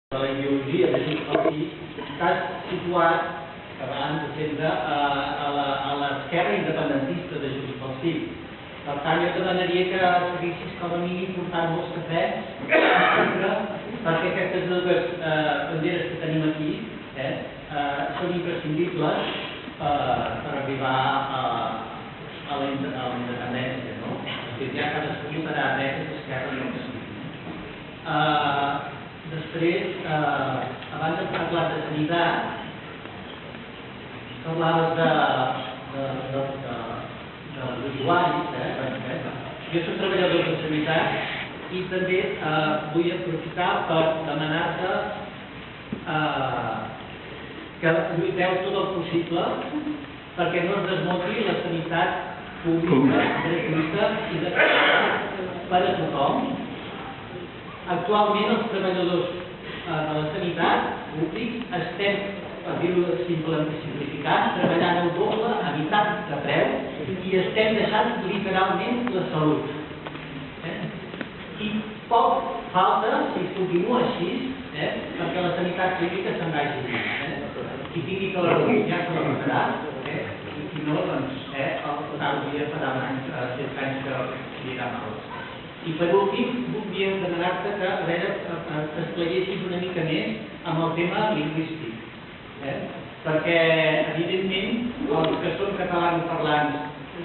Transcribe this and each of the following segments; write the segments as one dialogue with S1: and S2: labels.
S1: de la ideologia de Junts pel Sí està situat abans sempre a l'esquerra independentista de Junts pel Sí. Per tant, jo te demanaria que seguissis com a mínim portant molts cafès perquè aquestes dues banderes que tenim aquí són imprescindibles per arribar a la independència, no? Ja cadascú votarà dretes, esquerra i el que sigui. Després, abans hem parlat de sanitat, parlaves dels usuaris, jo soc treballador de sanitat i també vull aprofitar per demanar-te que lluiteu tot el possible perquè no es desmunti la sanitat pública, gratuïta i de qualitat per a tothom. Actualment els treballadors de la sanitat públics estem, per dir-ho simplificat, treballant el doble a meitat de preu i estem deixant literalment la salut. I poc falta, si es continua així, perquè la sanitat pública se'n vagi. Qui tingui que la reduir ja se la pagarà, i si no, doncs, el dia farà certs anys que anirà mal. I per últim, voldríem demanar-te que t'esclaressis una mica més amb el tema lingüístic. Perquè, evidentment, els que són catalanoparlants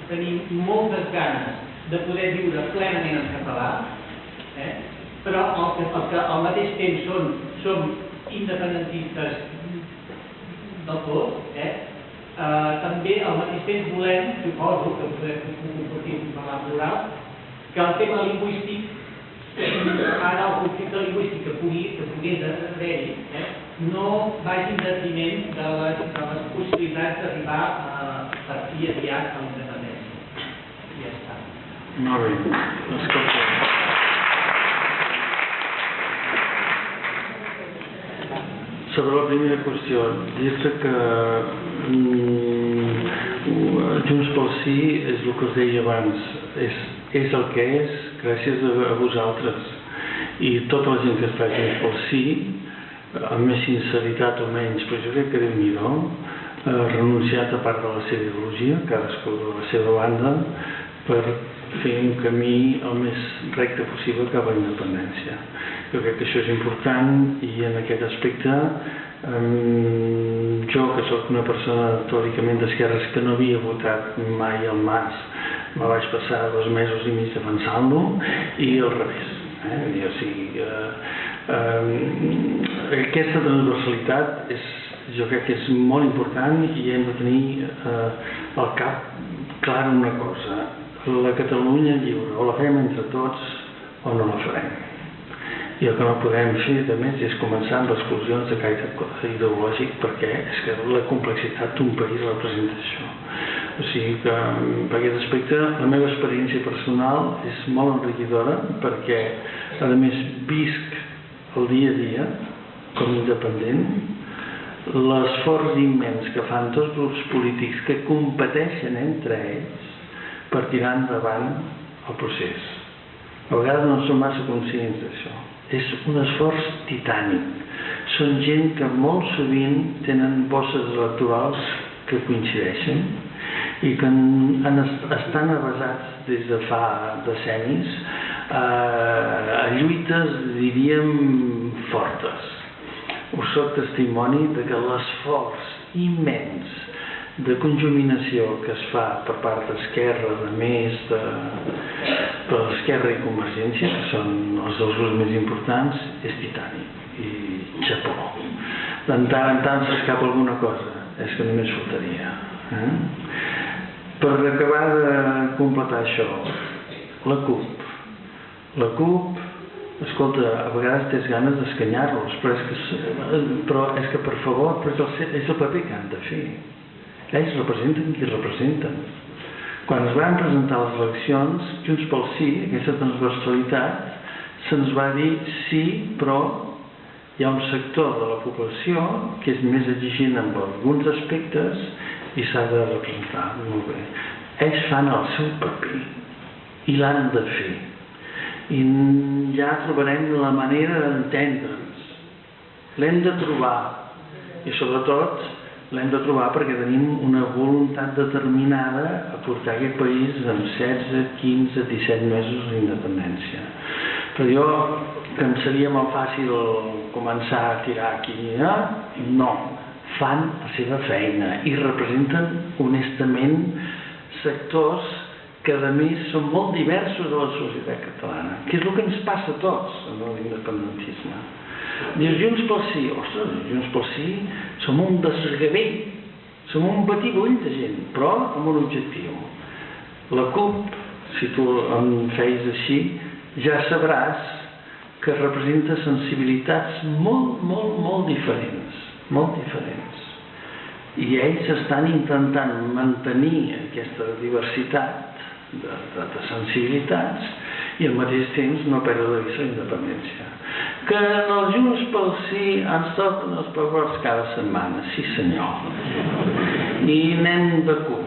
S1: tenim moltes ganes de poder viure plenament en català, però els que al mateix temps som independentistes del tot, també al mateix temps volem, suposo que podem compartir un parlar plural, que el tema lingüístic, ara el conflicte lingüístic que pogués haver-hi, no vagi en detriment de les possibilitats d'arribar per fi aviat a l'independència. I ja està.
S2: Molt bé. Escolta. Sobre la primera qüestió, dir-te que Junts pel Sí és el que us deia abans, és el que és gràcies a vosaltres i tota la gent que està a Junts pel Sí, amb més sinceritat o menys, però jo crec que Déu-n'hi-do, ha renunciat a part de la seva ideologia, cadascú de la seva banda, per fer un camí el més recte possible cap a la independència. Jo crec que això és important i en aquest aspecte jo, que sóc una persona teòricament d'esquerres que no havia votat mai al Mas, me vaig passar 2 mesos i mig defensant-lo i al revés. O sigui, aquesta transversalitat jo crec que és molt important i hem de tenir al cap clar una cosa: la Catalunya lliure o la fem entre tots o no la farem. I el que no podem fer, a més, és començar amb exclusions de caire ideològic, perquè és que la complexitat d'un país representa això. O sigui que, per aquest aspecte, la meva experiència personal és molt enriquidora, perquè, a més, visc el dia a dia, com independent, l'esforç immens que fan tots els grups polítics que competeixen entre ells per tirar endavant el procés. A vegades no som massa conscients d'això. És un esforç titànic. Són gent que molt sovint tenen bosses electorals que coincideixen i que estan avasats des de fa decennis a lluites, diríem, fortes. Us soc testimoni de que l'esforç immens de conjuminació que es fa per part d'Esquerra, de més, per l'Esquerra i Convergència, que són els dos grups més importants, és titànic i xapó. De tant en tant s'escapa alguna cosa, és que només faltaria. Per acabar de completar això, la CUP, escolta, a vegades tens ganes d'escanyar-los, però és que per favor, perquè és el paper que han de fer. Ells representen qui representen. Quan es van presentar les eleccions, Junts pel Sí, aquesta transversalitat, se'ns va dir sí, però hi ha un sector de la població que és més exigent en alguns aspectes i s'ha de representar. Molt bé. Ells fan el seu paper i l'han de fer. I ja trobarem la manera d'entendre'ns. l'hem de trobar, i sobretot l'hem de trobar perquè tenim una voluntat determinada a portar aquest país amb 16, 15, 17 mesos d'independència. Però jo, que em seria molt fàcil començar a tirar aquí, no, fan la seva feina i representen honestament sectors que a més són molt diversos de la societat catalana, que és el que ens passa a tots amb l'independentisme. Dius, Junts pel Sí, ostres, Junts pel Sí som un desgavell, som un batibull de gent, però amb un objectiu. La CUP, si tu em feis així, ja sabràs que representa sensibilitats molt diferents, molt diferents. I ells estan intentant mantenir aquesta diversitat de sensibilitats i al mateix temps no perdre de vista la independència. Que els Junts pel Sí ens toquen els pebrots cada setmana, sí senyor. I anem de cul.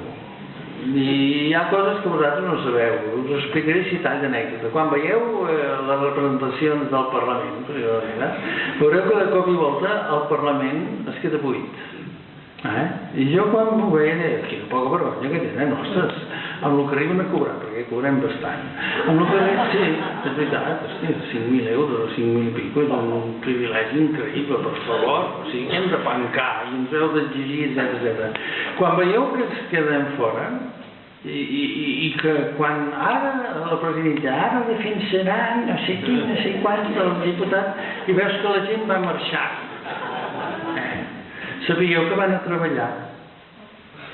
S2: I hi ha coses que vosaltres no sabeu, us explicaré si tall d'anècdota. Quan veieu les representacions del Parlament, veureu que de cop i volta el Parlament es queda buit. I jo quan m'ho veia deia, quina poca vergonya que tenen, ostres, amb el que arriben a cobrar, perquè cobrem bastant. Amb el que arriben, sí, és veritat, 5.000 euros o 5.000 i pico, és un privilegi increïble, per favor, o sigui, hem de pencar i ens heu d'exigir, etc. Quan veieu que es quedem fora, i que quan ara la presidenta ara defensaran no sé qui, no sé quants del diputat, i veus que la gent va marxar, sabíeu que van a treballar,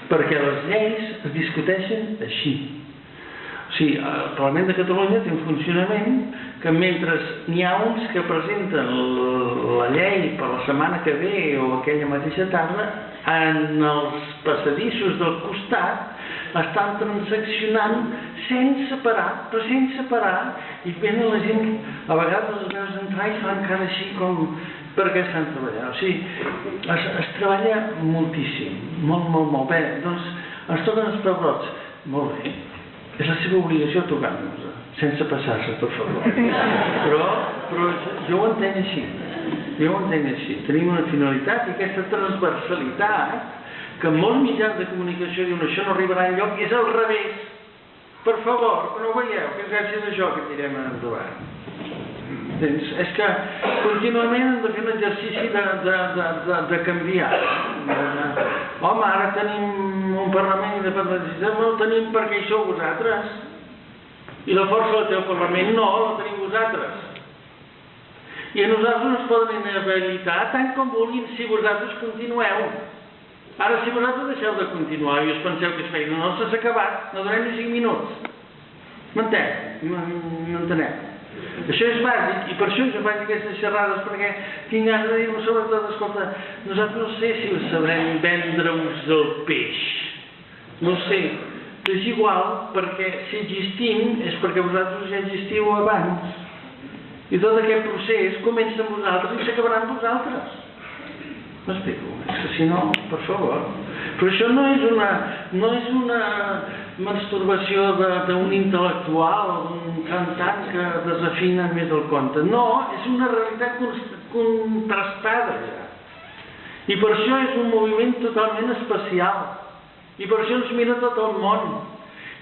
S2: perquè les lleis es discuteixen així. O sigui, el Parlament de Catalunya té un funcionament que mentre n'hi ha uns que presenten la llei per la setmana que ve o aquella mateixa tarda, en els passadissos del costat estan transaccionant sense parar, però sense parar, i venen la gent, a vegades els veus entrar i fan cara així com perquè estan treballant. O sigui, es treballa moltíssim, molt bé. Doncs ens toquen els pebrots. Molt bé, és la seva obligació tocar-nos, sense passar-se, per favor. Però jo ho entenc així. Tenim una finalitat i aquesta transversalitat que molts mitjans de comunicació diuen això no arribarà enlloc i és al revés. Per favor, que no ho veieu, que és gràcies a això que tirem endavant. És que contínuament hem de fer un exercici de canviar. Home, ara tenim un Parlament independentista, no el tenim perquè hi sou vosaltres. I la força la té el Parlament, no, la tenim vosaltres. I a nosaltres ens poden inhabilitar tant com vulguin si vosaltres continueu. Ara, si vosaltres deixeu de continuar i us penseu que és feina nostra, s'ha acabat, no donem ni 5 minuts. M'enteneu? Això és bàsic, i per això jo faig aquestes xerrades, perquè tinc ganes de dir-vos sobretot, escolta, nosaltres no sé si us sabrem vendre-us el peix. No sé. És igual, perquè si existim és perquè vosaltres ja existiu abans. I tot aquest procés comença amb vosaltres i s'acabarà amb vosaltres. M'explico? És que si no, per favor. Però això no és una masturbació d'un intel·lectual o d'un cantant que desafina més el conte. No, és una realitat contrastada ja. I per això és un moviment totalment especial. I per això ens mira tot el món.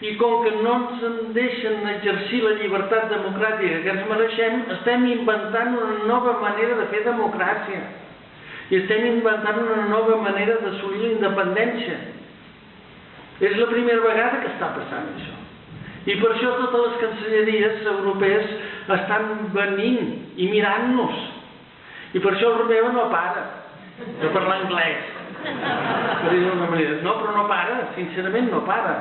S2: I com que no ens deixen exercir la llibertat democràtica que ens mereixem, estem inventant una nova manera de fer democràcia. I estem inventant una nova manera d'assolir la independència. És la primera vegada que està passant això. I per això totes les cancelleries europees estan venint i mirant-nos. I per això el Romeva no para de parlar anglès. Per dir d'una manera. No, però no para, sincerament no para.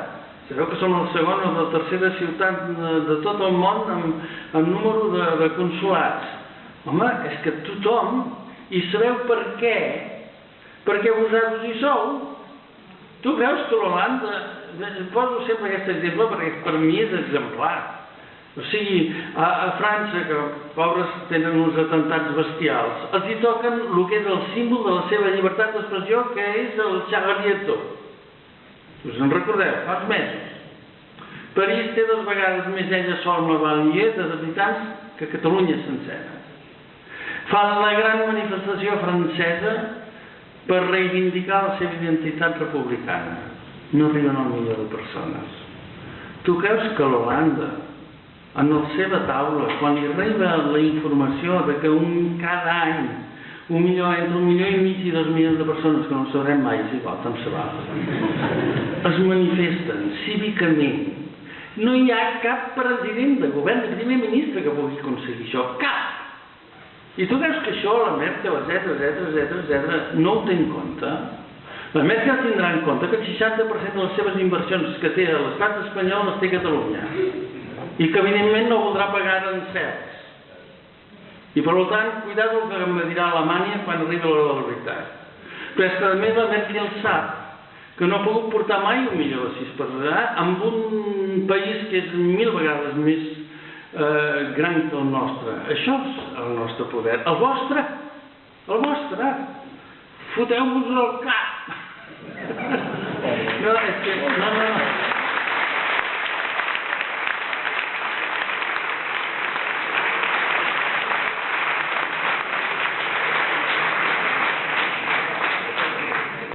S2: Sabeu que som la segona o la tercera ciutat de tot el món amb número de consolats. Home, és que tothom... I sabeu per què? Perquè vosaltres hi sou. Tu veus que l'Holanda... Poso sempre aquest exemple perquè per mi és exemplar. O sigui, a França, que pobres tenen uns atemptats bestials, els hi toquen el que és el símbol de la seva llibertat d'expressió, que és el Charlie Hebdo. Us en recordeu? Fa uns mesos. París té 2 vegades més ella sol amb la banlieue de habitants que Catalunya sencera. fan la gran manifestació francesa per reivindicar la seva identitat republicana. No arriben al milió de persones. Tu creus que a l'Holanda, en la seva taula, quan li arriba la informació de que cada any entre 1,5 milió i 2 milions de persones, que no ho sabrem mai, és igual, tant se va, es manifesten cívicament, no hi ha cap president de govern, de primer ministre que pugui aconseguir això, cap! I tu creus que això la Merkel, etc., no ho té en compte? La Merkel tindrà en compte que el 60% de les seves inversions que té a l'estat espanyol les té a Catalunya i que evidentment no voldrà pagar en certs. I per tant, cuidado el que em dirà Alemanya quan arribi l'hora de la veritat. Però és que a més la Merkel sap que no ha pogut portar mai 1 milió de 6 persones amb un país que és 1000 vegades més gran que el nostre. Això és el nostre poder. El vostre! Foteu-vos el cap!